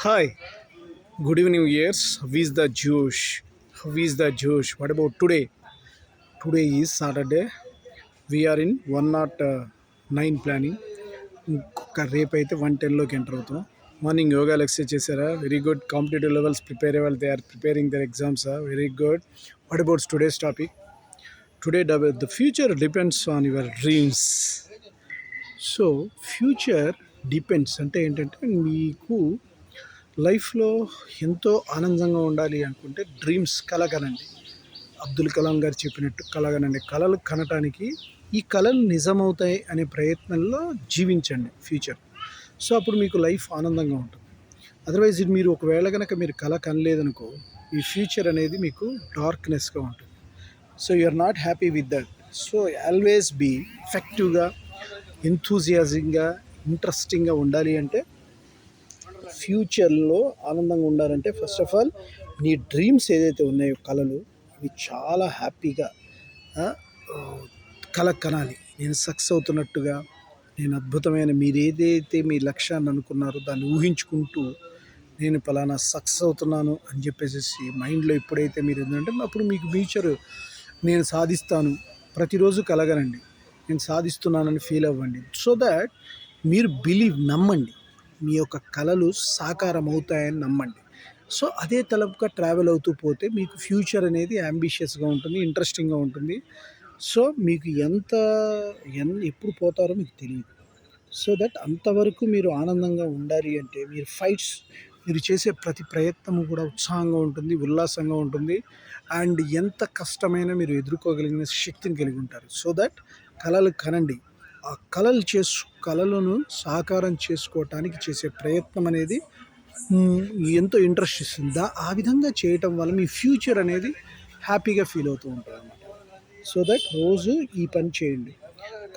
Hi, good evening, years. How is the Jewish? How is the Jewish? What about today? Today is Saturday. We are in 109 planning. ఇంకొక రేపు అయితే 110లోకి enter అవుతాం. Morning yoga exercise చేశారా? Very good. Competitive levels prepare అయ్యే వాళ్ళు they are preparing their exams. Very good. What about today's topic? Today the future depends on your dreams. So future depends అంటే ఏంటంటే మీకు లైఫ్లో ఎంతో ఆనందంగా ఉండాలి అనుకుంటే డ్రీమ్స్ కలగనండి. అబ్దుల్ కలాం గారు చెప్పినట్టు కలగనండి. కలలు కనటానికి ఈ కళలు నిజమవుతాయి అనే ప్రయత్నంలో జీవించండి ఫ్యూచర్. సో అప్పుడు మీకు లైఫ్ ఆనందంగా ఉంటుంది. అదర్వైజ్ మీరు ఒకవేళ కనుక మీరు కళ కనలేదనుకో, ఈ ఫ్యూచర్ అనేది మీకు డార్క్నెస్గా ఉంటుంది. So you are not happy with that. So always be ఎఫెక్టివ్గా, ఎంథూజియాజింగ్గా, ఇంట్రెస్టింగ్గా ఉండాలి అంటే, ఫ్యూచర్లో ఆనందంగా ఉండాలంటే ఫస్ట్ ఆఫ్ ఆల్ నీ డ్రీమ్స్ ఏదైతే ఉన్నాయో కళలు, అవి చాలా హ్యాపీగా కల కనాలి. నేను సక్సెస్ అవుతున్నట్టుగా, నేను అద్భుతమైన మీరు ఏదైతే మీ లక్ష్యాన్ని అనుకున్నారో దాన్ని ఊహించుకుంటూ నేను పలానా సక్సెస్ అవుతున్నాను అని చెప్పేసి మైండ్లో ఎప్పుడైతే మీరు ఏంటంటే అప్పుడు మీకు ఫ్యూచర్ నేను సాధిస్తాను ప్రతిరోజు కలగనండి, నేను సాధిస్తున్నానని ఫీల్ అవ్వండి. సో దాట్ మీరు నమ్మండి, మీ యొక్క కళలు సాకారం అవుతాయని నమ్మండి. సో అదే తలపుగా ట్రావెల్ అవుతూ పోతే మీకు ఫ్యూచర్ అనేది యాంబిషియస్గా ఉంటుంది, ఇంట్రెస్టింగ్గా ఉంటుంది. సో మీకు ఎప్పుడు పోతారో మీకు తెలియదు. సో దట్ అంతవరకు మీరు ఆనందంగా ఉండాలి అంటే మీరు చేసే ప్రతి ప్రయత్నము కూడా ఉత్సాహంగా ఉంటుంది, ఉల్లాసంగా ఉంటుంది. అండ్ ఎంత కష్టమైనా మీరు ఎదుర్కోగలిగిన శక్తిని కలిగి ఉంటారు. సో దట్ కళలు కనండి. ఆ కళలను సాకారం చేసుకోవటానికి చేసే ప్రయత్నం అనేది ఎంతో ఇంట్రెస్ట్ ఇస్తుంది. ఆ విధంగా చేయటం వల్ల మీ ఫ్యూచర్ అనేది హ్యాపీగా ఫీల్ అవుతూ ఉంటారు అన్నమాట. సో దట్ రోజు ఈ పని చేయండి,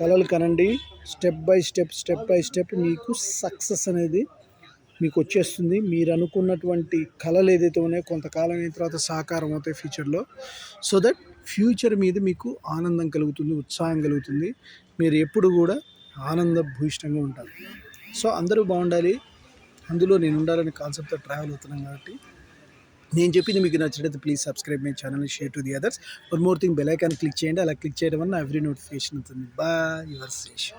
కళలు కనండి. స్టెప్ బై స్టెప్ మీకు సక్సెస్ అనేది మీకు వచ్చేస్తుంది. మీరు అనుకున్నటువంటి కళలు ఏదైతే ఉన్నాయో కొంతకాలం అయిన తర్వాత సాకారం అవుతాయి ఫ్యూచర్లో. సో దట్ ఫ్యూచర్ మీద మీకు ఆనందం కలుగుతుంది, ఉత్సాహం కలుగుతుంది. మీరు ఎప్పుడు కూడా ఆనందభూయిష్టంగా ఉంటారు. సో అందరూ బాగుండాలి, అందులో నేను ఉండాలనే కాన్సెప్ట్తో ట్రావెల్ అవుతున్నాను. కాబట్టి నేను చెప్పింది మీకు నచ్చినట్లయితే please subscribe my channel, share to the others. One more thing, bell icon click చేయండి. అలా క్లిక్ చేయడం వల్ల ఎవ్రీ నోటిఫికేషన్ అవుతుంది. Bye, your Sesh.